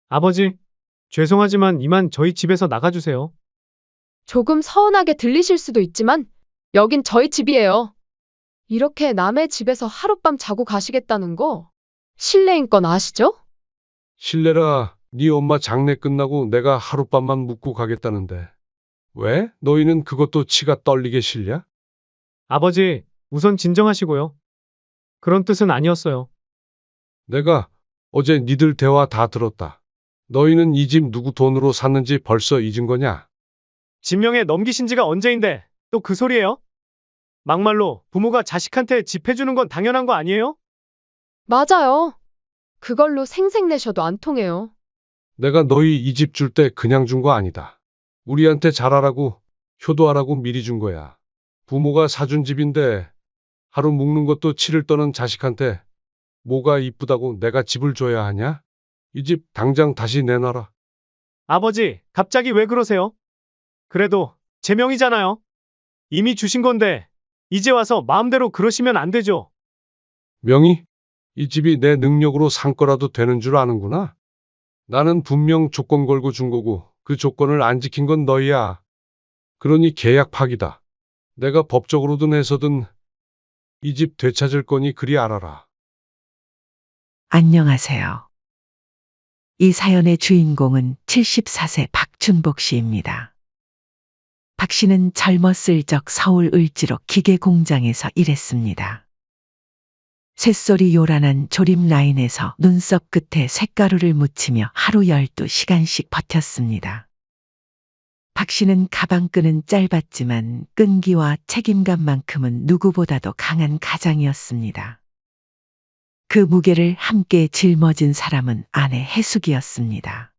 아버지, 죄송하지만 이만 저희 집에서 나가주세요. 조금 서운하게 들리실 수도 있지만 여긴 저희 집이에요. 이렇게 남의 집에서 하룻밤 자고 가시겠다는 거 실례인 건 아시죠? 실례라, 네 엄마 장례 끝나고 내가 하룻밤만 묵고 가겠다는데. 왜? 너희는 그것도 치가 떨리게 싫냐? 아버지, 우선 진정하시고요. 그런 뜻은 아니었어요. 내가 어제 니들 대화 다 들었다. 너희는 이 집 누구 돈으로 샀는지 벌써 잊은 거냐? 진명에 넘기신 지가 언제인데 또 그 소리예요? 막말로 부모가 자식한테 집 해주는 건 당연한 거 아니에요? 맞아요. 그걸로 생색내셔도 안 통해요. 내가 너희 이 집 줄 때 그냥 준 거 아니다. 우리한테 잘하라고, 효도하라고 미리 준 거야. 부모가 사준 집인데 하루 묵는 것도 치를 떠는 자식한테 뭐가 이쁘다고 내가 집을 줘야 하냐? 이 집 당장 다시 내놔라. 아버지, 갑자기 왜 그러세요? 그래도 제 명이잖아요. 이미 주신 건데 이제 와서 마음대로 그러시면 안 되죠. 명의? 이 집이 내 능력으로 산 거라도 되는 줄 아는구나. 나는 분명 조건 걸고 준 거고 그 조건을 안 지킨 건 너희야. 그러니 계약 파기다. 내가 법적으로든 해서든 이 집 되찾을 거니 그리 알아라. 안녕하세요. 이 사연의 주인공은 74세 박춘복 씨입니다. 박 씨는 젊었을 적 서울 을지로 기계 공장에서 일했습니다. 쇳소리 요란한 조립 라인에서 눈썹 끝에 쇳가루를 묻히며 하루 12시간씩 버텼습니다. 박 씨는 가방끈은 짧았지만 끈기와 책임감만큼은 누구보다도 강한 가장이었습니다. 그 무게를 함께 짊어진 사람은 아내 해숙이었습니다.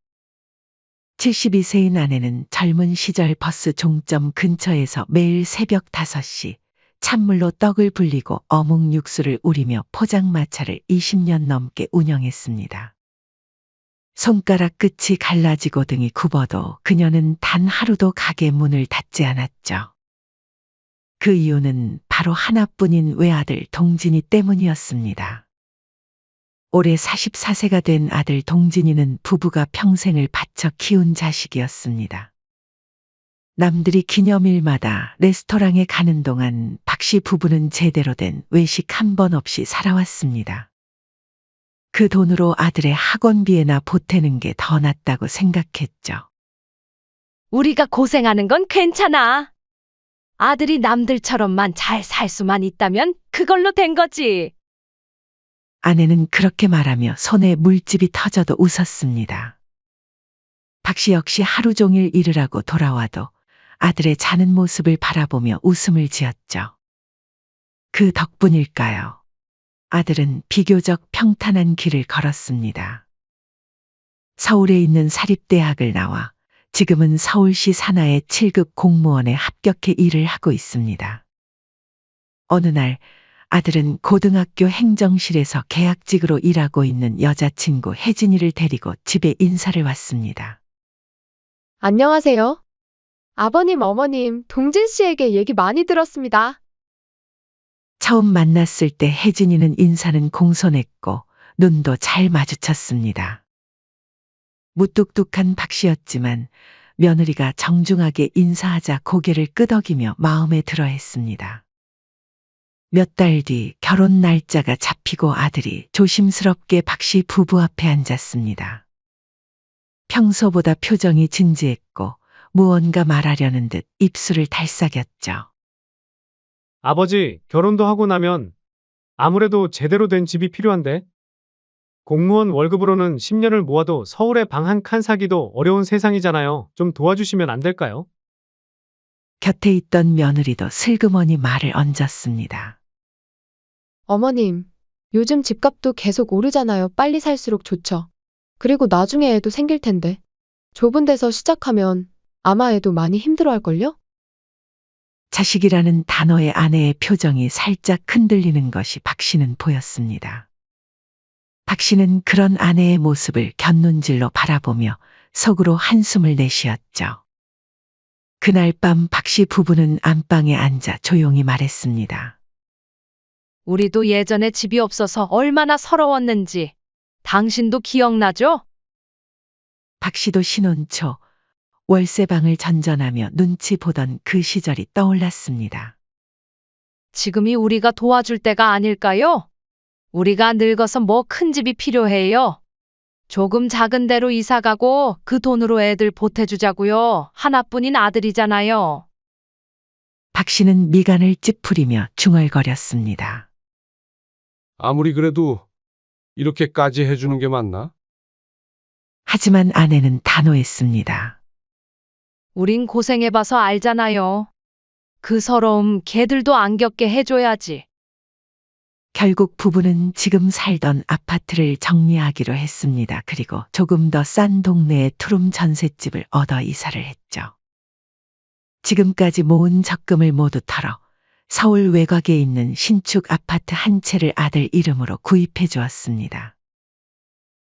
72세인 아내는 젊은 시절 버스 종점 근처에서 매일 새벽 5시 찬물로 떡을 불리고 어묵 육수를 우리며 포장마차를 20년 넘게 운영했습니다. 손가락 끝이 갈라지고 등이 굽어도 그녀는 단 하루도 가게 문을 닫지 않았죠. 그 이유는 바로 하나뿐인 외아들 동진이 때문이었습니다. 올해 44세가 된 아들 동진이는 부부가 평생을 바쳐 키운 자식이었습니다. 남들이 기념일마다 레스토랑에 가는 동안 박 씨 부부는 제대로 된 외식 한 번 없이 살아왔습니다. 그 돈으로 아들의 학원비에나 보태는 게 더 낫다고 생각했죠. 우리가 고생하는 건 괜찮아. 아들이 남들처럼만 잘 살 수만 있다면 그걸로 된 거지. 아내는 그렇게 말하며 손에 물집이 터져도 웃었습니다. 박 씨 역시 하루 종일 일을 하고 돌아와도 아들의 자는 모습을 바라보며 웃음을 지었죠. 그 덕분일까요? 아들은 비교적 평탄한 길을 걸었습니다. 서울에 있는 사립대학을 나와 지금은 서울시 산하의 7급 공무원에 합격해 일을 하고 있습니다. 어느 날 아들은 고등학교 행정실에서 계약직으로 일하고 있는 여자친구 혜진이를 데리고 집에 인사를 왔습니다. 안녕하세요. 아버님, 어머님, 동진 씨에게 얘기 많이 들었습니다. 처음 만났을 때 혜진이는 인사는 공손했고 눈도 잘 마주쳤습니다. 무뚝뚝한 박 씨였지만 며느리가 정중하게 인사하자 고개를 끄덕이며 마음에 들어 했습니다. 몇 달 뒤 결혼 날짜가 잡히고 아들이 조심스럽게 박 씨 부부 앞에 앉았습니다. 평소보다 표정이 진지했고 무언가 말하려는 듯 입술을 달싹였죠. 아버지, 결혼도 하고 나면 아무래도 제대로 된 집이 필요한데. 공무원 월급으로는 10년을 모아도 서울에 방 한 칸 사기도 어려운 세상이잖아요. 좀 도와주시면 안 될까요? 곁에 있던 며느리도 슬그머니 말을 얹었습니다. 어머님, 요즘 집값도 계속 오르잖아요. 빨리 살수록 좋죠. 그리고 나중에 애도 생길 텐데. 좁은 데서 시작하면 아마 애도 많이 힘들어할걸요? 자식이라는 단어에 아내의 표정이 살짝 흔들리는 것이 박 씨는 보였습니다. 박 씨는 그런 아내의 모습을 곁눈질로 바라보며 속으로 한숨을 내쉬었죠. 그날 밤 박 씨 부부는 안방에 앉아 조용히 말했습니다. 우리도 예전에 집이 없어서 얼마나 서러웠는지 당신도 기억나죠? 박 씨도 신혼 초 월세방을 전전하며 눈치 보던 그 시절이 떠올랐습니다. 지금이 우리가 도와줄 때가 아닐까요? 우리가 늙어서 뭐 큰 집이 필요해요. 조금 작은 데로 이사 가고 그 돈으로 애들 보태주자고요. 하나뿐인 아들이잖아요. 박 씨는 미간을 찌푸리며 중얼거렸습니다. 아무리 그래도 이렇게까지 해주는 게 맞나? 하지만 아내는 단호했습니다. 우린 고생해봐서 알잖아요. 그 서러움 걔들도 안 겪게 해줘야지. 결국 부부는 지금 살던 아파트를 정리하기로 했습니다. 그리고 조금 더 싼 동네에 투룸 전셋집을 얻어 이사를 했죠. 지금까지 모은 적금을 모두 털어 서울 외곽에 있는 신축 아파트 한 채를 아들 이름으로 구입해 주었습니다.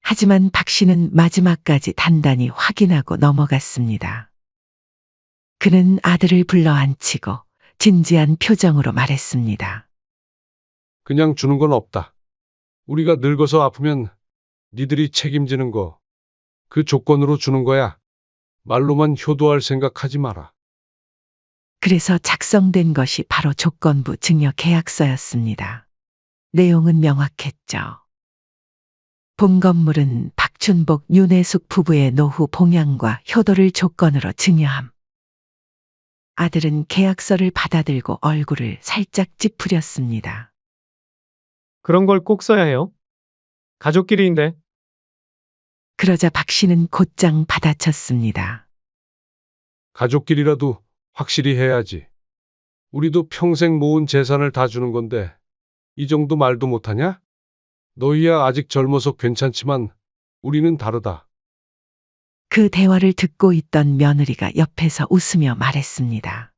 하지만 박 씨는 마지막까지 단단히 확인하고 넘어갔습니다. 그는 아들을 불러 앉히고 진지한 표정으로 말했습니다. 그냥 주는 건 없다. 우리가 늙어서 아프면 니들이 책임지는 거. 그 조건으로 주는 거야. 말로만 효도할 생각하지 마라. 그래서 작성된 것이 바로 조건부 증여 계약서였습니다. 내용은 명확했죠. 본 건물은 박춘복, 윤혜숙 부부의 노후 봉양과 효도를 조건으로 증여함. 아들은 계약서를 받아들고 얼굴을 살짝 찌푸렸습니다. 그런 걸 꼭 써야 해요? 가족끼리인데. 그러자 박 씨는 곧장 받아쳤습니다. 가족끼리라도 확실히 해야지. 우리도 평생 모은 재산을 다 주는 건데 이 정도 말도 못하냐? 너희야 아직 젊어서 괜찮지만 우리는 다르다. 그 대화를 듣고 있던 며느리가 옆에서 웃으며 말했습니다.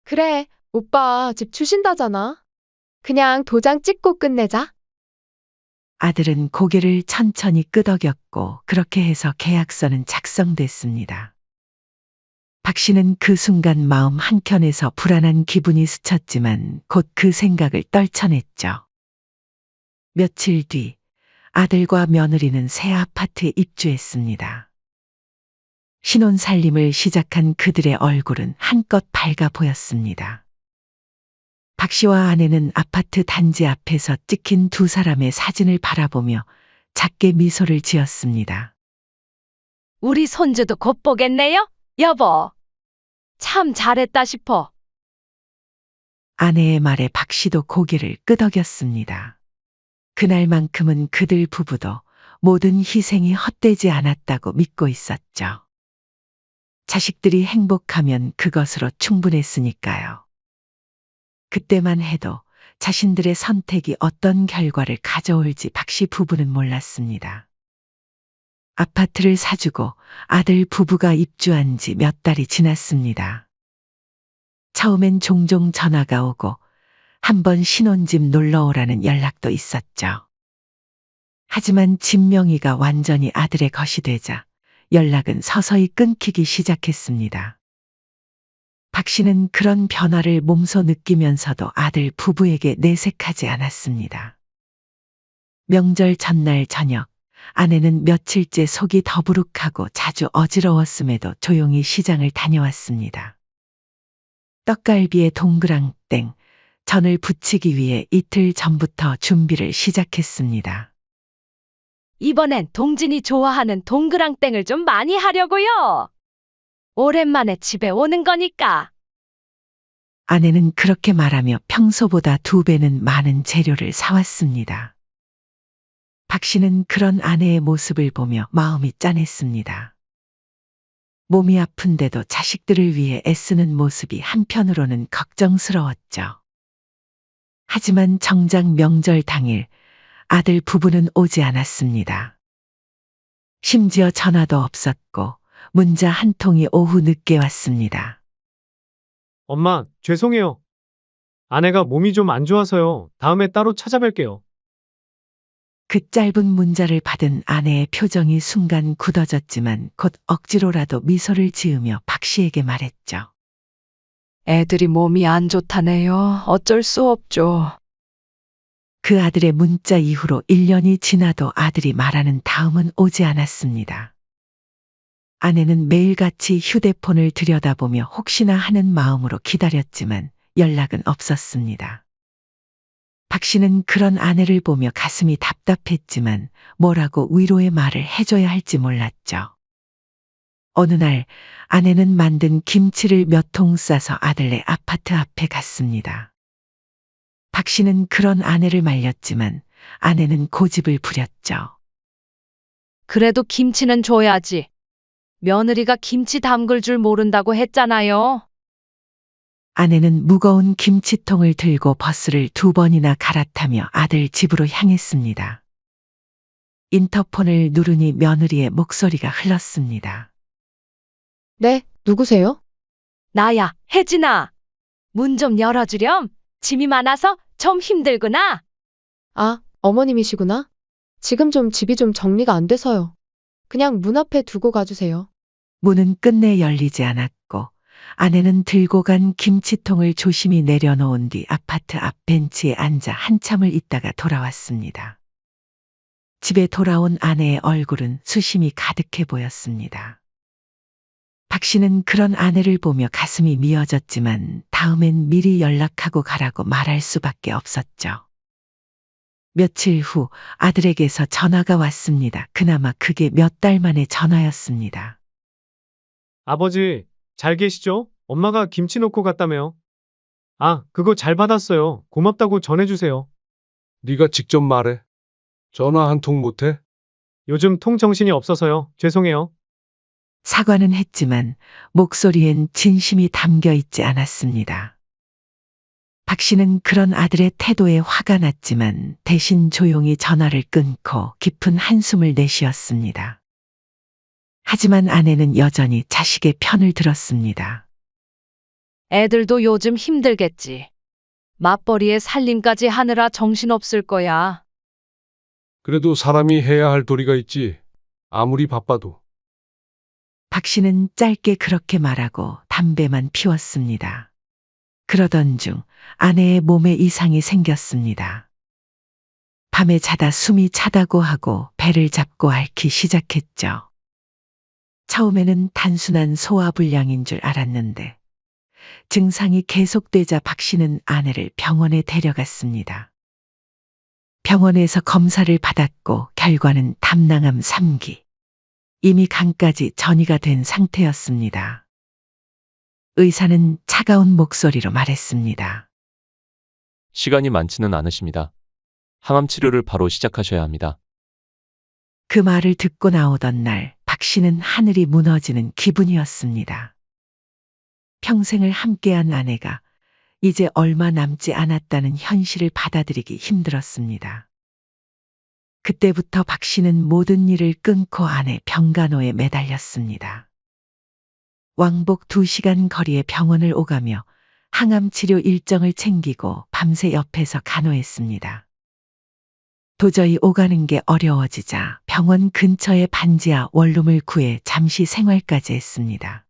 그래, 오빠 집 주신다잖아. 그냥 도장 찍고 끝내자. 아들은 고개를 천천히 끄덕였고 그렇게 해서 계약서는 작성됐습니다. 박 씨는 그 순간 마음 한켠에서 불안한 기분이 스쳤지만 곧 그 생각을 떨쳐냈죠. 며칠 뒤 아들과 며느리는 새 아파트에 입주했습니다. 신혼 살림을 시작한 그들의 얼굴은 한껏 밝아 보였습니다. 박 씨와 아내는 아파트 단지 앞에서 찍힌 두 사람의 사진을 바라보며 작게 미소를 지었습니다. 우리 손주도 곧 보겠네요, 여보. 참 잘했다 싶어. 아내의 말에 박 씨도 고개를 끄덕였습니다. 그날만큼은 그들 부부도 모든 희생이 헛되지 않았다고 믿고 있었죠. 자식들이 행복하면 그것으로 충분했으니까요. 그때만 해도 자신들의 선택이 어떤 결과를 가져올지 박 씨 부부는 몰랐습니다. 아파트를 사주고 아들 부부가 입주한 지 몇 달이 지났습니다. 처음엔 종종 전화가 오고 한번 신혼집 놀러 오라는 연락도 있었죠. 하지만 집 명의가 완전히 아들의 것이 되자 연락은 서서히 끊기기 시작했습니다. 박 씨는 그런 변화를 몸소 느끼면서도 아들 부부에게 내색하지 않았습니다. 명절 전날 저녁, 아내는 며칠째 속이 더부룩하고 자주 어지러웠음에도 조용히 시장을 다녀왔습니다. 떡갈비에 동그랑땡, 전을 부치기 위해 이틀 전부터 준비를 시작했습니다. 이번엔 동진이 좋아하는 동그랑땡을 좀 많이 하려고요. 오랜만에 집에 오는 거니까. 아내는 그렇게 말하며 평소보다 2배는 많은 재료를 사왔습니다. 박 씨는 그런 아내의 모습을 보며 마음이 짠했습니다. 몸이 아픈데도 자식들을 위해 애쓰는 모습이 한편으로는 걱정스러웠죠. 하지만 정작 명절 당일 아들 부부는 오지 않았습니다. 심지어 전화도 없었고 문자 한 통이 오후 늦게 왔습니다. 엄마, 죄송해요. 아내가 몸이 좀 안 좋아서요. 다음에 따로 찾아뵐게요. 그 짧은 문자를 받은 아내의 표정이 순간 굳어졌지만 곧 억지로라도 미소를 지으며 박 씨에게 말했죠. 애들이 몸이 안 좋다네요. 어쩔 수 없죠. 그 아들의 문자 이후로 1년이 지나도 아들이 말하는 다음은 오지 않았습니다. 아내는 매일같이 휴대폰을 들여다보며 혹시나 하는 마음으로 기다렸지만 연락은 없었습니다. 박 씨는 그런 아내를 보며 가슴이 답답했지만 뭐라고 위로의 말을 해줘야 할지 몰랐죠. 어느 날 아내는 만든 김치를 몇 통 싸서 아들네 아파트 앞에 갔습니다. 박 씨는 그런 아내를 말렸지만 아내는 고집을 부렸죠. 그래도 김치는 줘야지. 며느리가 김치 담글 줄 모른다고 했잖아요. 아내는 무거운 김치통을 들고 버스를 2번이나 갈아타며 아들 집으로 향했습니다. 인터폰을 누르니 며느리의 목소리가 흘렀습니다. 네, 누구세요? 나야, 혜진아. 문 좀 열어주렴. 짐이 많아서 좀 힘들구나. 아, 어머님이시구나. 지금 좀 집이 좀 정리가 안 돼서요. 그냥 문 앞에 두고 가주세요. 문은 끝내 열리지 않았고 아내는 들고 간 김치통을 조심히 내려놓은 뒤 아파트 앞 벤치에 앉아 한참을 있다가 돌아왔습니다. 집에 돌아온 아내의 얼굴은 수심이 가득해 보였습니다. 박 씨는 그런 아내를 보며 가슴이 미어졌지만 다음엔 미리 연락하고 가라고 말할 수밖에 없었죠. 며칠 후 아들에게서 전화가 왔습니다. 그나마 그게 몇 달 만의 전화였습니다. 아버지, 잘 계시죠? 엄마가 김치 놓고 갔다며요. 아, 그거 잘 받았어요. 고맙다고 전해주세요. 네가 직접 말해. 전화 한 통 못해? 요즘 통 정신이 없어서요. 죄송해요. 사과는 했지만 목소리엔 진심이 담겨 있지 않았습니다. 박 씨는 그런 아들의 태도에 화가 났지만 대신 조용히 전화를 끊고 깊은 한숨을 내쉬었습니다. 하지만 아내는 여전히 자식의 편을 들었습니다. 애들도 요즘 힘들겠지. 맞벌이에 살림까지 하느라 정신없을 거야. 그래도 사람이 해야 할 도리가 있지. 아무리 바빠도. 박 씨는 짧게 그렇게 말하고 담배만 피웠습니다. 그러던 중 아내의 몸에 이상이 생겼습니다. 밤에 자다 숨이 차다고 하고 배를 잡고 앓기 시작했죠. 처음에는 단순한 소화불량인 줄 알았는데 증상이 계속되자 박 씨는 아내를 병원에 데려갔습니다. 병원에서 검사를 받았고 결과는 담낭암 3기. 이미 간까지 전이가 된 상태였습니다. 의사는 차가운 목소리로 말했습니다. 시간이 많지는 않으십니다. 항암 치료를 바로 시작하셔야 합니다. 그 말을 듣고 나오던 날 박 씨는 하늘이 무너지는 기분이었습니다. 평생을 함께한 아내가 이제 얼마 남지 않았다는 현실을 받아들이기 힘들었습니다. 그때부터 박 씨는 모든 일을 끊고 아내 병간호에 매달렸습니다. 왕복 2시간 거리의 병원을 오가며 항암 치료 일정을 챙기고 밤새 옆에서 간호했습니다. 도저히 오가는 게 어려워지자 병원 근처의 반지하 원룸을 구해 잠시 생활까지 했습니다.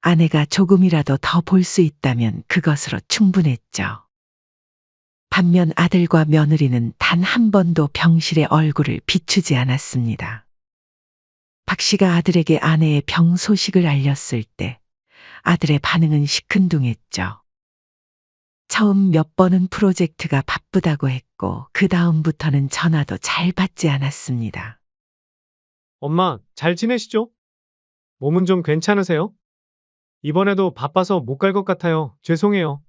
아내가 조금이라도 더 볼 수 있다면 그것으로 충분했죠. 반면 아들과 며느리는 단 한 번도 병실의 얼굴을 비추지 않았습니다. 박 씨가 아들에게 아내의 병 소식을 알렸을 때 아들의 반응은 시큰둥했죠. 처음 몇 번은 프로젝트가 바쁘다고 했고 그 다음부터는 전화도 잘 받지 않았습니다. 엄마, 잘 지내시죠? 몸은 좀 괜찮으세요? 이번에도 바빠서 못 갈 것 같아요. 죄송해요.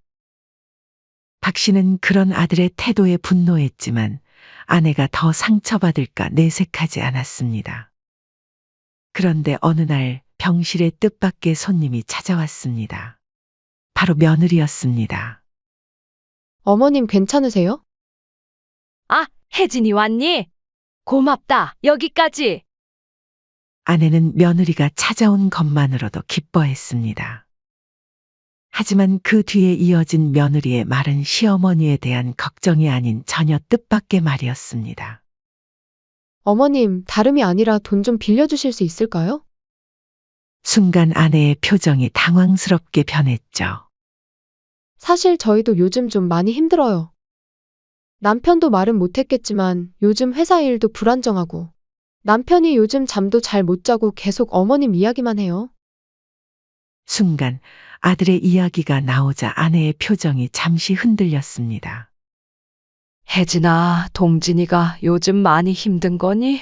박 씨는 그런 아들의 태도에 분노했지만 아내가 더 상처받을까 내색하지 않았습니다. 그런데 어느 날 병실에 뜻밖의 손님이 찾아왔습니다. 바로 며느리였습니다. 어머님 괜찮으세요? 아, 혜진이 왔니? 고맙다. 여기까지. 아내는 며느리가 찾아온 것만으로도 기뻐했습니다. 하지만 그 뒤에 이어진 며느리의 말은 시어머니에 대한 걱정이 아닌 전혀 뜻밖의 말이었습니다. 어머님, 다름이 아니라 돈 좀 빌려주실 수 있을까요? 순간 아내의 표정이 당황스럽게 변했죠. 사실 저희도 요즘 좀 많이 힘들어요. 남편도 말은 못했겠지만 요즘 회사 일도 불안정하고 남편이 요즘 잠도 잘 못 자고 계속 어머님 이야기만 해요. 순간 아들의 이야기가 나오자 아내의 표정이 잠시 흔들렸습니다. 혜진아, 동진이가 요즘 많이 힘든 거니?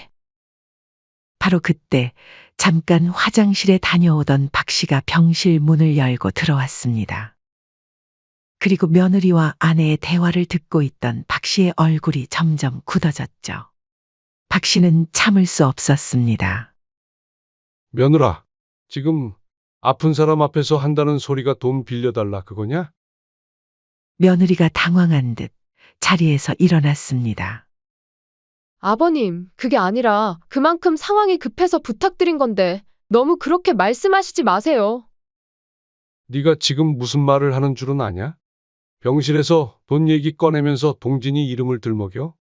바로 그때 잠깐 화장실에 다녀오던 박 씨가 병실 문을 열고 들어왔습니다. 그리고 며느리와 아내의 대화를 듣고 있던 박 씨의 얼굴이 점점 굳어졌죠. 박 씨는 참을 수 없었습니다. 며느라, 지금 아픈 사람 앞에서 한다는 소리가 돈 빌려달라 그거냐? 며느리가 당황한 듯 자리에서 일어났습니다. 아버님, 그게 아니라 그만큼 상황이 급해서 부탁드린 건데 너무 그렇게 말씀하시지 마세요. 네가 지금 무슨 말을 하는 줄은 아냐? 병실에서 돈 얘기 꺼내면서 동진이 이름을 들먹여?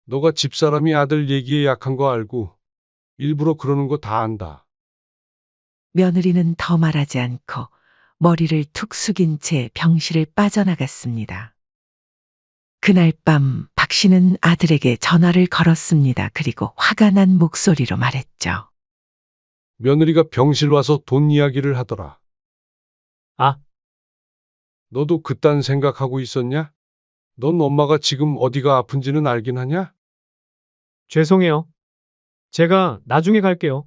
너가 집사람이 아들 얘기에 약한 거 알고 일부러 그러는 거 다 안다. 며느리는 더 말하지 않고 머리를 툭 숙인 채 병실을 빠져나갔습니다. 그날 밤 박 씨는 아들에게 전화를 걸었습니다. 그리고 화가 난 목소리로 말했죠. 며느리가 병실 와서 돈 이야기를 하더라. 아, 너도 그딴 생각하고 있었냐? 넌 엄마가 지금 어디가 아픈지는 알긴 하냐? 죄송해요. 제가 나중에 갈게요.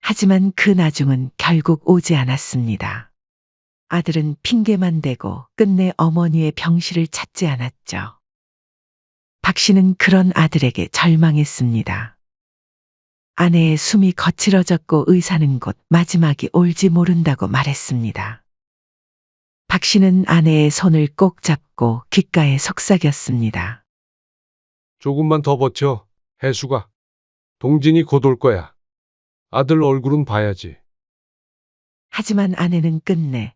하지만 그 나중은 결국 오지 않았습니다. 아들은 핑계만 대고 끝내 어머니의 병실을 찾지 않았죠. 박 씨는 그런 아들에게 절망했습니다. 아내의 숨이 거칠어졌고 의사는 곧 마지막이 올지 모른다고 말했습니다. 박 씨는 아내의 손을 꼭 잡고 귓가에 속삭였습니다. 조금만 더 버텨, 혜수가. 동진이 곧 올 거야. 아들 얼굴은 봐야지. 하지만 아내는 끝내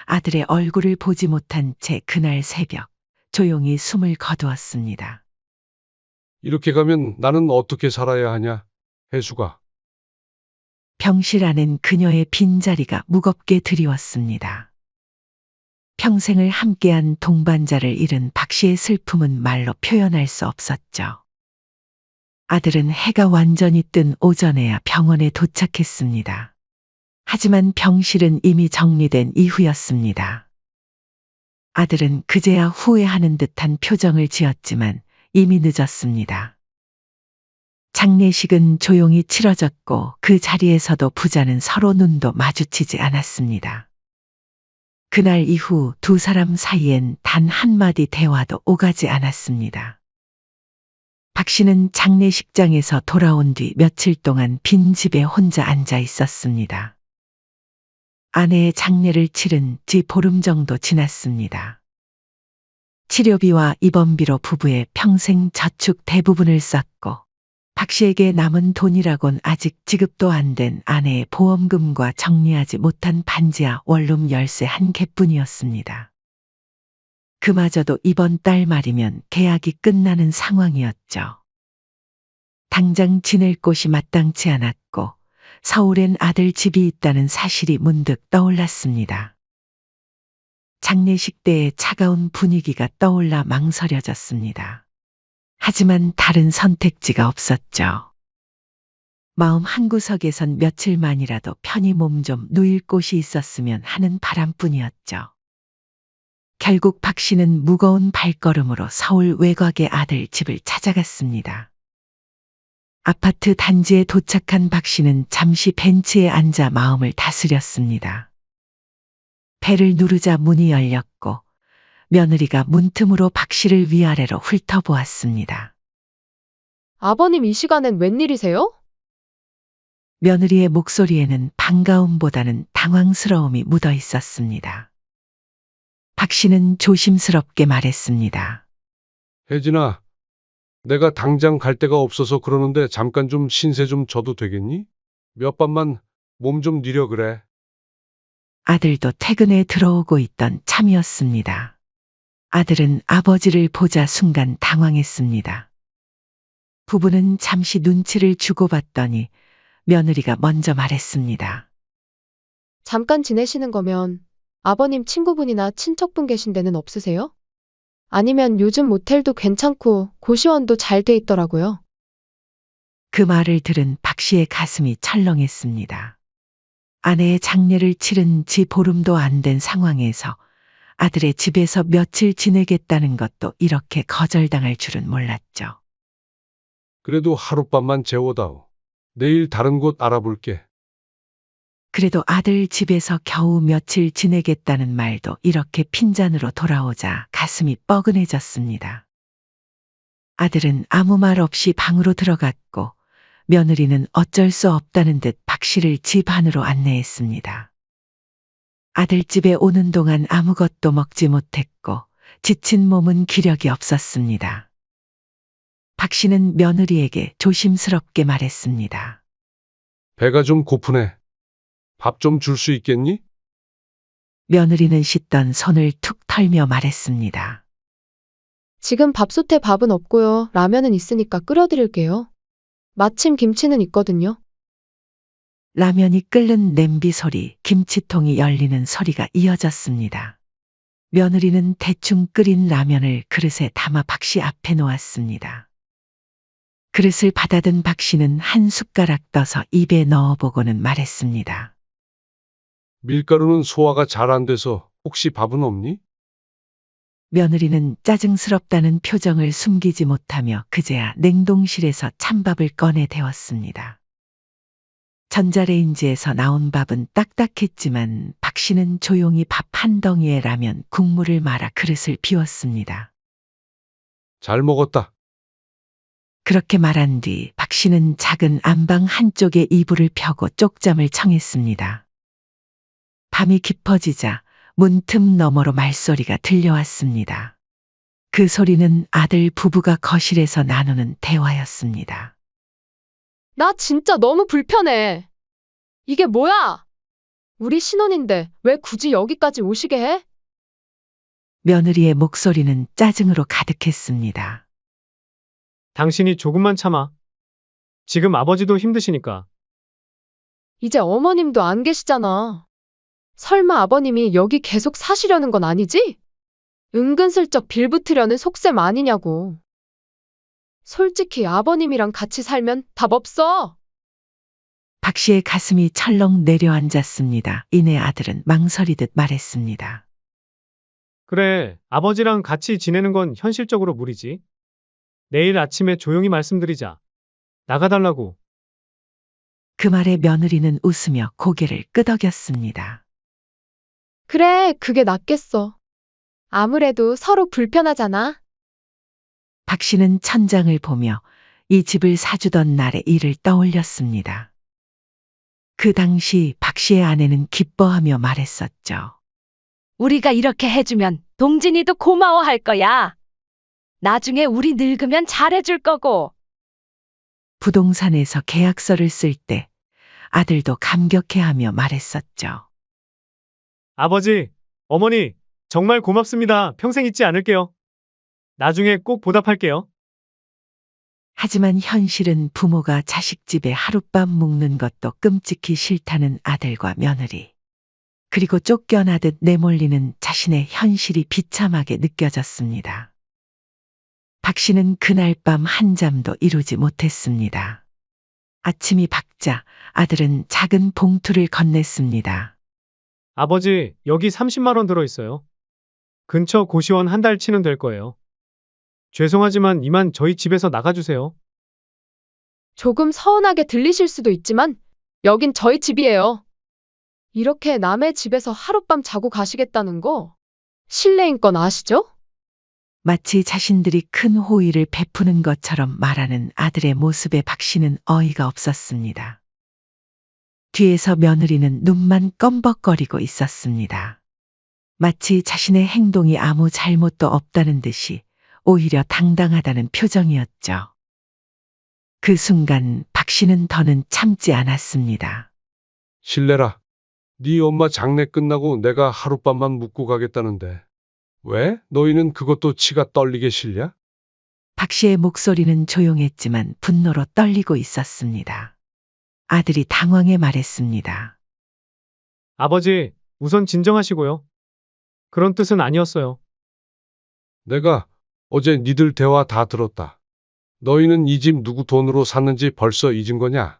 아들의 얼굴을 보지 못한 채 그날 새벽 조용히 숨을 거두었습니다. 이렇게 가면 나는 어떻게 살아야 하냐, 혜수가. 병실 안엔 그녀의 빈자리가 무겁게 드리웠습니다. 평생을 함께한 동반자를 잃은 박 씨의 슬픔은 말로 표현할 수 없었죠. 아들은 해가 완전히 뜬 오전에야 병원에 도착했습니다. 하지만 병실은 이미 정리된 이후였습니다. 아들은 그제야 후회하는 듯한 표정을 지었지만 이미 늦었습니다. 장례식은 조용히 치러졌고 그 자리에서도 부자는 서로 눈도 마주치지 않았습니다. 그날 이후 두 사람 사이엔 단 한마디 대화도 오가지 않았습니다. 박 씨는 장례식장에서 돌아온 뒤 며칠 동안 빈 집에 혼자 앉아 있었습니다. 아내의 장례를 치른 지 보름 정도 지났습니다. 치료비와 입원비로 부부의 평생 저축 대부분을 썼고 박 씨에게 남은 돈이라곤 아직 지급도 안 된 아내의 보험금과 정리하지 못한 반지하 원룸 열쇠 한 개뿐이었습니다. 그마저도 이번 달 말이면 계약이 끝나는 상황이었죠. 당장 지낼 곳이 마땅치 않았고 서울엔 아들 집이 있다는 사실이 문득 떠올랐습니다. 장례식 때의 차가운 분위기가 떠올라 망설여졌습니다. 하지만 다른 선택지가 없었죠. 마음 한구석에선 며칠만이라도 편히 몸 좀 누일 곳이 있었으면 하는 바람뿐이었죠. 결국 박 씨는 무거운 발걸음으로 서울 외곽의 아들 집을 찾아갔습니다. 아파트 단지에 도착한 박 씨는 잠시 벤치에 앉아 마음을 다스렸습니다. 벨을 누르자 문이 열렸고 며느리가 문틈으로 박 씨를 위아래로 훑어보았습니다. 아버님 이 시간엔 웬일이세요? 며느리의 목소리에는 반가움보다는 당황스러움이 묻어 있었습니다. 박 씨는 조심스럽게 말했습니다. 혜진아, 내가 당장 갈 데가 없어서 그러는데 잠깐 좀 신세 좀 져도 되겠니? 몇 밤만 몸 좀 뉘려 그래. 아들도 퇴근에 들어오고 있던 참이었습니다. 아들은 아버지를 보자 순간 당황했습니다. 부부는 잠시 눈치를 주고받더니 며느리가 먼저 말했습니다. 잠깐 지내시는 거면 아버님 친구분이나 친척분 계신 데는 없으세요? 아니면 요즘 모텔도 괜찮고 고시원도 잘 돼 있더라고요. 그 말을 들은 박 씨의 가슴이 철렁했습니다. 아내의 장례를 치른 지 보름도 안 된 상황에서 아들의 집에서 며칠 지내겠다는 것도 이렇게 거절당할 줄은 몰랐죠. 그래도 하룻밤만 재워다오. 내일 다른 곳 알아볼게. 그래도 아들 집에서 겨우 며칠 지내겠다는 말도 이렇게 핀잔으로 돌아오자 가슴이 뻐근해졌습니다. 아들은 아무 말 없이 방으로 들어갔고 며느리는 어쩔 수 없다는 듯 박 씨를 집 안으로 안내했습니다. 아들 집에 오는 동안 아무것도 먹지 못했고 지친 몸은 기력이 없었습니다. 박 씨는 며느리에게 조심스럽게 말했습니다. 배가 좀 고프네. 밥 좀 줄 수 있겠니? 며느리는 씻던 손을 툭 털며 말했습니다. 지금 밥솥에 밥은 없고요. 라면은 있으니까 끓여드릴게요. 마침 김치는 있거든요. 라면이 끓는 냄비 소리, 김치통이 열리는 소리가 이어졌습니다. 며느리는 대충 끓인 라면을 그릇에 담아 박 씨 앞에 놓았습니다. 그릇을 받아든 박 씨는 한 숟가락 떠서 입에 넣어보고는 말했습니다. 밀가루는 소화가 잘 안 돼서 혹시 밥은 없니? 며느리는 짜증스럽다는 표정을 숨기지 못하며 그제야 냉동실에서 찬밥을 꺼내 데웠습니다. 전자레인지에서 나온 밥은 딱딱했지만 박 씨는 조용히 밥 한 덩이에 라면 국물을 말아 그릇을 비웠습니다. 잘 먹었다. 그렇게 말한 뒤 박 씨는 작은 안방 한쪽에 이불을 펴고 쪽잠을 청했습니다. 밤이 깊어지자 문틈 너머로 말소리가 들려왔습니다. 그 소리는 아들 부부가 거실에서 나누는 대화였습니다. 나 진짜 너무 불편해. 이게 뭐야? 우리 신혼인데 왜 굳이 여기까지 오시게 해? 며느리의 목소리는 짜증으로 가득했습니다. 당신이 조금만 참아. 지금 아버지도 힘드시니까. 이제 어머님도 안 계시잖아. 설마 아버님이 여기 계속 사시려는 건 아니지? 은근슬쩍 빌붙으려는 속셈 아니냐고. 솔직히 아버님이랑 같이 살면 답 없어. 박 씨의 가슴이 철렁 내려앉았습니다. 이내 아들은 망설이듯 말했습니다. 그래, 아버지랑 같이 지내는 건 현실적으로 무리지. 내일 아침에 조용히 말씀드리자. 나가달라고. 그 말에 며느리는 웃으며 고개를 끄덕였습니다. 그래, 그게 낫겠어. 아무래도 서로 불편하잖아. 박 씨는 천장을 보며 이 집을 사주던 날의 일을 떠올렸습니다. 그 당시 박 씨의 아내는 기뻐하며 말했었죠. 우리가 이렇게 해주면 동진이도 고마워할 거야. 나중에 우리 늙으면 잘해줄 거고. 부동산에서 계약서를 쓸 때 아들도 감격해하며 말했었죠. 아버지, 어머니, 정말 고맙습니다. 평생 잊지 않을게요. 나중에 꼭 보답할게요. 하지만 현실은 부모가 자식 집에 하룻밤 묵는 것도 끔찍히 싫다는 아들과 며느리. 그리고 쫓겨나듯 내몰리는 자신의 현실이 비참하게 느껴졌습니다. 박 씨는 그날 밤 한잠도 이루지 못했습니다. 아침이 밝자 아들은 작은 봉투를 건넸습니다. 아버지, 여기 30만 원 들어있어요. 근처 고시원 한 달 치는 될 거예요. 죄송하지만 이만 저희 집에서 나가주세요. 조금 서운하게 들리실 수도 있지만 여긴 저희 집이에요. 이렇게 남의 집에서 하룻밤 자고 가시겠다는 거 실례인 건 아시죠? 마치 자신들이 큰 호의를 베푸는 것처럼 말하는 아들의 모습에 박 씨는 어이가 없었습니다. 뒤에서 며느리는 눈만 껌벅거리고 있었습니다. 마치 자신의 행동이 아무 잘못도 없다는 듯이 오히려 당당하다는 표정이었죠. 그 순간 박 씨는 더는 참지 않았습니다. 실례라. 네 엄마 장례 끝나고 내가 하룻밤만 묵고 가겠다는데. 왜? 너희는 그것도 치가 떨리게 싫냐? 박 씨의 목소리는 조용했지만 분노로 떨리고 있었습니다. 아들이 당황해 말했습니다. 아버지, 우선 진정하시고요. 그런 뜻은 아니었어요. 내가 어제 니들 대화 다 들었다. 너희는 이 집 누구 돈으로 샀는지 벌써 잊은 거냐?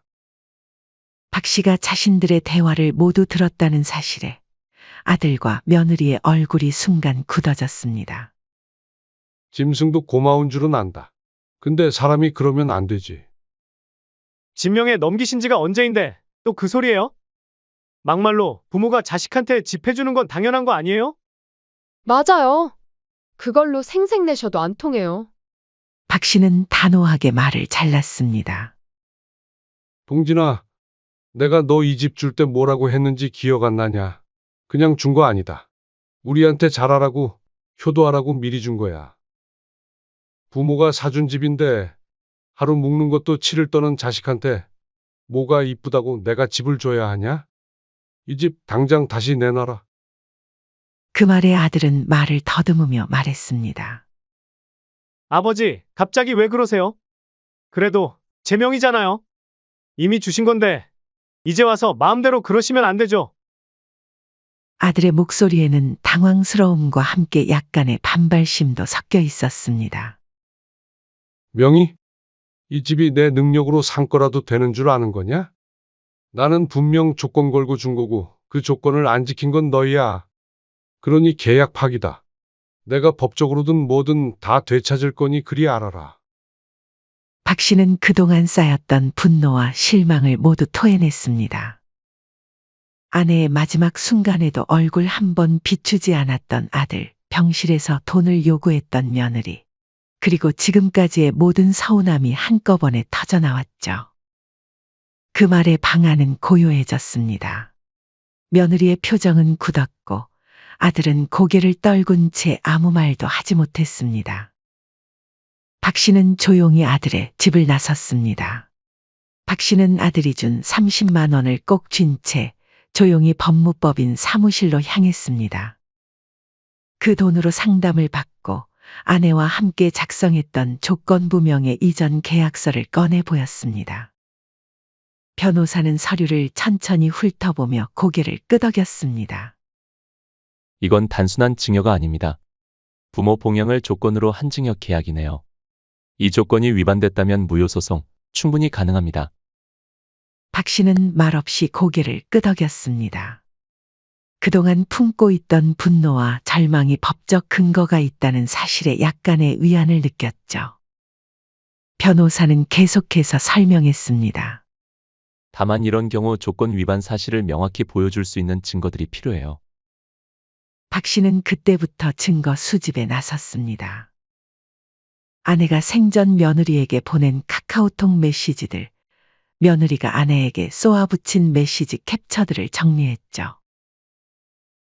박 씨가 자신들의 대화를 모두 들었다는 사실에 아들과 며느리의 얼굴이 순간 굳어졌습니다. 짐승도 고마운 줄은 안다. 근데 사람이 그러면 안 되지. 진명에 넘기신 지가 언제인데 또 그 소리예요? 막말로 부모가 자식한테 집 해주는 건 당연한 거 아니에요? 맞아요. 그걸로 생색내셔도 안 통해요. 박 씨는 단호하게 말을 잘랐습니다. 동진아, 내가 너 이 집 줄 때 뭐라고 했는지 기억 안 나냐? 그냥 준 거 아니다. 우리한테 잘하라고, 효도하라고 미리 준 거야. 부모가 사준 집인데 하루 묵는 것도 치를 떠는 자식한테 뭐가 이쁘다고 내가 집을 줘야 하냐? 이 집 당장 다시 내놔라. 그 말에 아들은 말을 더듬으며 말했습니다. 아버지, 갑자기 왜 그러세요? 그래도 제 명이잖아요. 이미 주신 건데 이제 와서 마음대로 그러시면 안 되죠. 아들의 목소리에는 당황스러움과 함께 약간의 반발심도 섞여 있었습니다. 명희, 이 집이 내 능력으로 산 거라도 되는 줄 아는 거냐? 나는 분명 조건 걸고 준 거고 그 조건을 안 지킨 건 너희야. 그러니 계약 파기다. 내가 법적으로든 뭐든 다 되찾을 거니 그리 알아라. 박 씨는 그동안 쌓였던 분노와 실망을 모두 토해냈습니다. 아내의 마지막 순간에도 얼굴 한 번 비추지 않았던 아들, 병실에서 돈을 요구했던 며느리, 그리고 지금까지의 모든 서운함이 한꺼번에 터져나왔죠. 그 말에 방 안은 고요해졌습니다. 며느리의 표정은 굳었고 아들은 고개를 떨군 채 아무 말도 하지 못했습니다. 박 씨는 조용히 아들의 집을 나섰습니다. 박 씨는 아들이 준 30만 원을 꼭 쥔 채 조용히 법무법인 사무실로 향했습니다. 그 돈으로 상담을 받고 아내와 함께 작성했던 조건부명의 이전 계약서를 꺼내 보였습니다. 변호사는 서류를 천천히 훑어보며 고개를 끄덕였습니다. 이건 단순한 증여가 아닙니다. 부모 봉양을 조건으로 한 증여 계약이네요. 이 조건이 위반됐다면 무효소송 충분히 가능합니다. 박 씨는 말없이 고개를 끄덕였습니다. 그동안 품고 있던 분노와 절망이 법적 근거가 있다는 사실에 약간의 위안을 느꼈죠. 변호사는 계속해서 설명했습니다. 다만 이런 경우 조건 위반 사실을 명확히 보여줄 수 있는 증거들이 필요해요. 박 씨는 그때부터 증거 수집에 나섰습니다. 아내가 생전 며느리에게 보낸 카카오톡 메시지들, 며느리가 아내에게 쏘아붙인 메시지 캡처들을 정리했죠.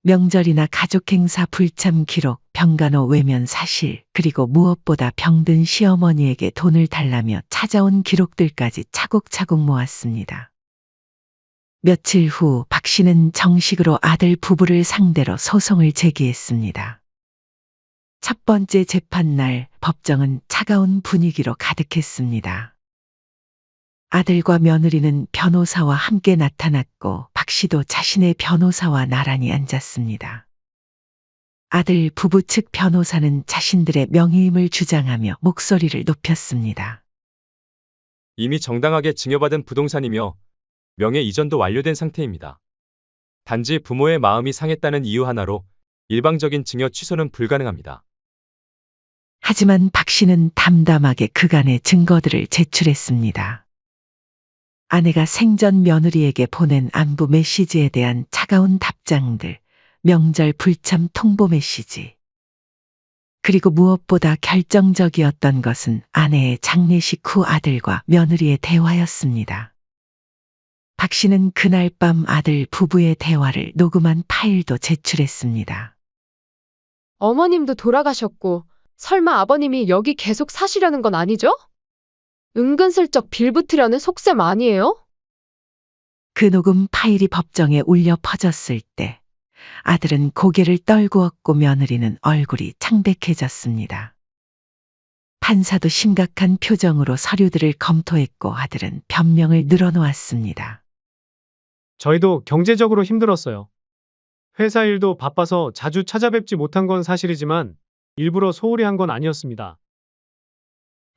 명절이나 가족 행사 불참 기록, 병간호 외면 사실, 그리고 무엇보다 병든 시어머니에게 돈을 달라며 찾아온 기록들까지 차곡차곡 모았습니다. 며칠 후 박 씨는 정식으로 아들 부부를 상대로 소송을 제기했습니다. 첫 번째 재판날 법정은 차가운 분위기로 가득했습니다. 아들과 며느리는 변호사와 함께 나타났고 박 씨도 자신의 변호사와 나란히 앉았습니다. 아들 부부 측 변호사는 자신들의 명의임을 주장하며 목소리를 높였습니다. 이미 정당하게 증여받은 부동산이며 명예 이전도 완료된 상태입니다. 단지 부모의 마음이 상했다는 이유 하나로 일방적인 증여 취소는 불가능합니다. 하지만 박 씨는 담담하게 그간의 증거들을 제출했습니다. 아내가 생전 며느리에게 보낸 안부 메시지에 대한 차가운 답장들, 명절 불참 통보 메시지. 그리고 무엇보다 결정적이었던 것은 아내의 장례식 후 아들과 며느리의 대화였습니다. 박 씨는 그날 밤 아들 부부의 대화를 녹음한 파일도 제출했습니다. 어머님도 돌아가셨고 설마 아버님이 여기 계속 사시려는 건 아니죠? 은근슬쩍 빌붙으려는 속셈 아니에요? 그 녹음 파일이 법정에 울려 퍼졌을 때 아들은 고개를 떨구었고 며느리는 얼굴이 창백해졌습니다. 판사도 심각한 표정으로 서류들을 검토했고 아들은 변명을 늘어놓았습니다. 저희도 경제적으로 힘들었어요. 회사 일도 바빠서 자주 찾아뵙지 못한 건 사실이지만 일부러 소홀히 한 건 아니었습니다.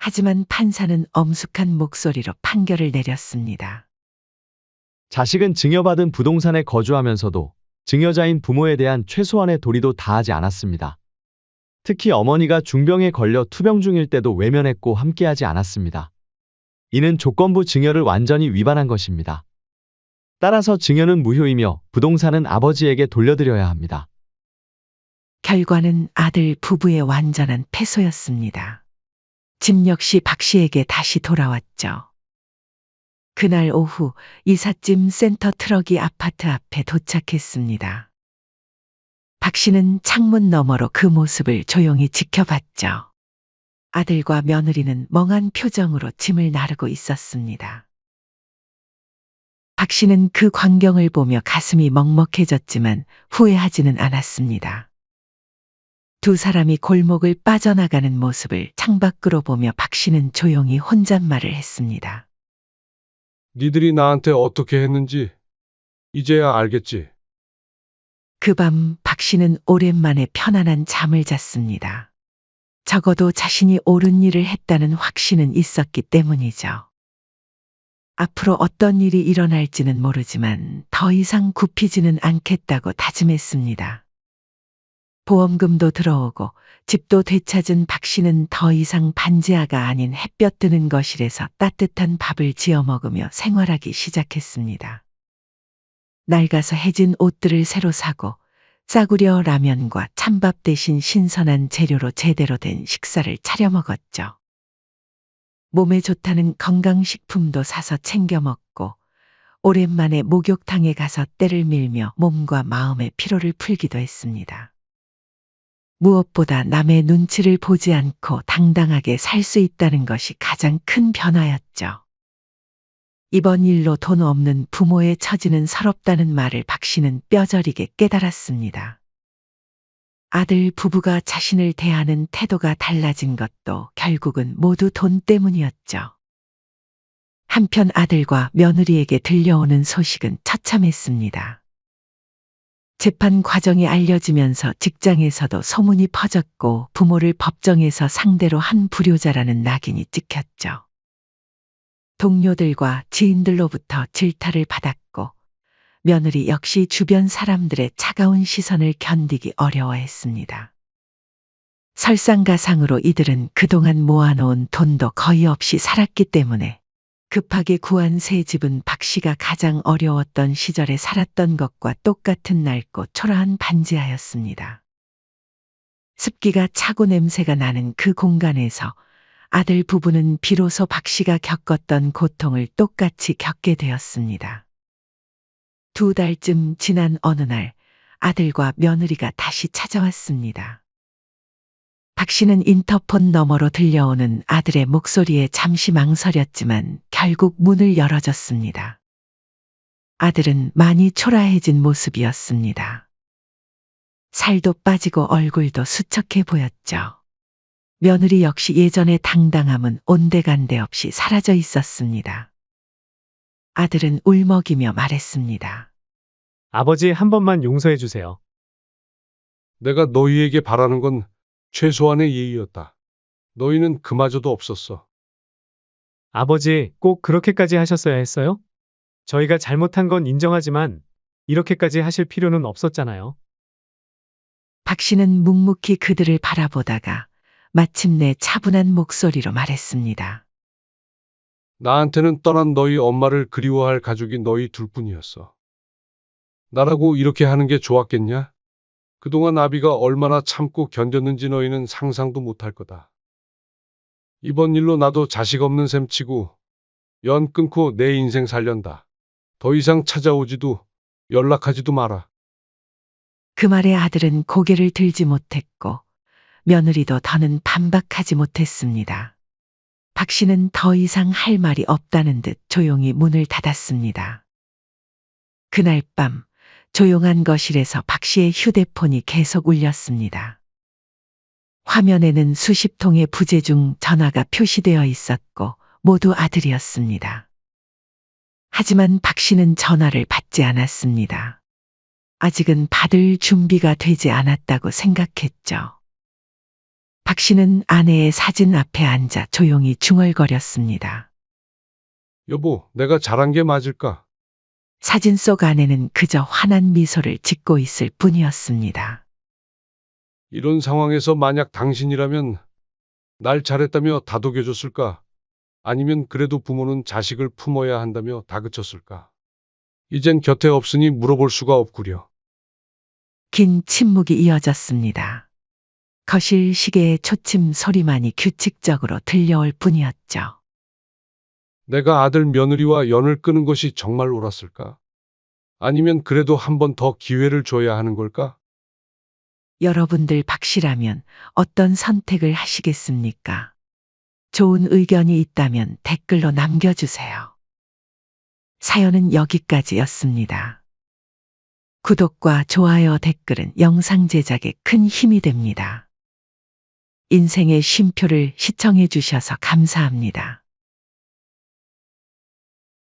하지만 판사는 엄숙한 목소리로 판결을 내렸습니다. 자식은 증여받은 부동산에 거주하면서도 증여자인 부모에 대한 최소한의 도리도 다하지 않았습니다. 특히 어머니가 중병에 걸려 투병 중일 때도 외면했고 함께하지 않았습니다. 이는 조건부 증여를 완전히 위반한 것입니다. 따라서 증여는 무효이며 부동산은 아버지에게 돌려드려야 합니다. 결과는 아들 부부의 완전한 패소였습니다. 집 역시 박 씨에게 다시 돌아왔죠. 그날 오후 이삿짐 센터 트럭이 아파트 앞에 도착했습니다. 박 씨는 창문 너머로 그 모습을 조용히 지켜봤죠. 아들과 며느리는 멍한 표정으로 짐을 나르고 있었습니다. 박 씨는 그 광경을 보며 가슴이 먹먹해졌지만 후회하지는 않았습니다. 두 사람이 골목을 빠져나가는 모습을 창밖으로 보며 박 씨는 조용히 혼잣말을 했습니다. 니들이 나한테 어떻게 했는지 이제야 알겠지. 그 밤 박 씨는 오랜만에 편안한 잠을 잤습니다. 적어도 자신이 옳은 일을 했다는 확신은 있었기 때문이죠. 앞으로 어떤 일이 일어날지는 모르지만 더 이상 굽히지는 않겠다고 다짐했습니다. 보험금도 들어오고 집도 되찾은 박 씨는 더 이상 반지하가 아닌 햇볕 드는 거실에서 따뜻한 밥을 지어 먹으며 생활하기 시작했습니다. 낡아서 해진 옷들을 새로 사고 싸구려 라면과 찬밥 대신 신선한 재료로 제대로 된 식사를 차려 먹었죠. 몸에 좋다는 건강식품도 사서 챙겨 먹고 오랜만에 목욕탕에 가서 때를 밀며 몸과 마음의 피로를 풀기도 했습니다. 무엇보다 남의 눈치를 보지 않고 당당하게 살 수 있다는 것이 가장 큰 변화였죠. 이번 일로 돈 없는 부모의 처지는 서럽다는 말을 박 씨는 뼈저리게 깨달았습니다. 아들 부부가 자신을 대하는 태도가 달라진 것도 결국은 모두 돈 때문이었죠. 한편 아들과 며느리에게 들려오는 소식은 처참했습니다. 재판 과정이 알려지면서 직장에서도 소문이 퍼졌고 부모를 법정에서 상대로 한 불효자라는 낙인이 찍혔죠. 동료들과 지인들로부터 질타를 받았고 며느리 역시 주변 사람들의 차가운 시선을 견디기 어려워했습니다. 설상가상으로 이들은 그동안 모아놓은 돈도 거의 없이 살았기 때문에 급하게 구한 새 집은 박 씨가 가장 어려웠던 시절에 살았던 것과 똑같은 낡고 초라한 반지하였습니다. 습기가 차고 냄새가 나는 그 공간에서 아들 부부는 비로소 박 씨가 겪었던 고통을 똑같이 겪게 되었습니다. 2달쯤 지난 어느 날 아들과 며느리가 다시 찾아왔습니다. 박 씨는 인터폰 너머로 들려오는 아들의 목소리에 잠시 망설였지만 결국 문을 열어줬습니다. 아들은 많이 초라해진 모습이었습니다. 살도 빠지고 얼굴도 수척해 보였죠. 며느리 역시 예전의 당당함은 온데간데 없이 사라져 있었습니다. 아들은 울먹이며 말했습니다. 아버지 한 번만 용서해 주세요. 내가 너희에게 바라는 건 최소한의 예의였다. 너희는 그마저도 없었어. 아버지 꼭 그렇게까지 하셨어야 했어요? 저희가 잘못한 건 인정하지만 이렇게까지 하실 필요는 없었잖아요. 박 씨는 묵묵히 그들을 바라보다가 마침내 차분한 목소리로 말했습니다. 나한테는 떠난 너희 엄마를 그리워할 가족이 너희 둘뿐이었어. 나라고 이렇게 하는 게 좋았겠냐? 그동안 아비가 얼마나 참고 견뎠는지 너희는 상상도 못할 거다. 이번 일로 나도 자식 없는 셈 치고 연 끊고 내 인생 살련다. 더 이상 찾아오지도 연락하지도 마라. 그 말에 아들은 고개를 들지 못했고 며느리도 더는 반박하지 못했습니다. 박 씨는 더 이상 할 말이 없다는 듯 조용히 문을 닫았습니다. 그날 밤 조용한 거실에서 박 씨의 휴대폰이 계속 울렸습니다. 화면에는 수십 통의 부재 중 전화가 표시되어 있었고 모두 아들이었습니다. 하지만 박 씨는 전화를 받지 않았습니다. 아직은 받을 준비가 되지 않았다고 생각했죠. 박 씨는 아내의 사진 앞에 앉아 조용히 중얼거렸습니다. 여보, 내가 잘한 게 맞을까? 사진 속 아내는 그저 환한 미소를 짓고 있을 뿐이었습니다. 이런 상황에서 만약 당신이라면 날 잘했다며 다독여줬을까? 아니면 그래도 부모는 자식을 품어야 한다며 다그쳤을까? 이젠 곁에 없으니 물어볼 수가 없구려. 긴 침묵이 이어졌습니다. 거실 시계의 초침 소리만이 규칙적으로 들려올 뿐이었죠. 내가 아들 며느리와 연을 끄는 것이 정말 옳았을까? 아니면 그래도 한 번 더 기회를 줘야 하는 걸까? 여러분들 박 씨라면 어떤 선택을 하시겠습니까? 좋은 의견이 있다면 댓글로 남겨주세요. 사연은 여기까지였습니다. 구독과 좋아요, 댓글은 영상 제작에 큰 힘이 됩니다. 인생의 쉼표를 시청해 주셔서 감사합니다.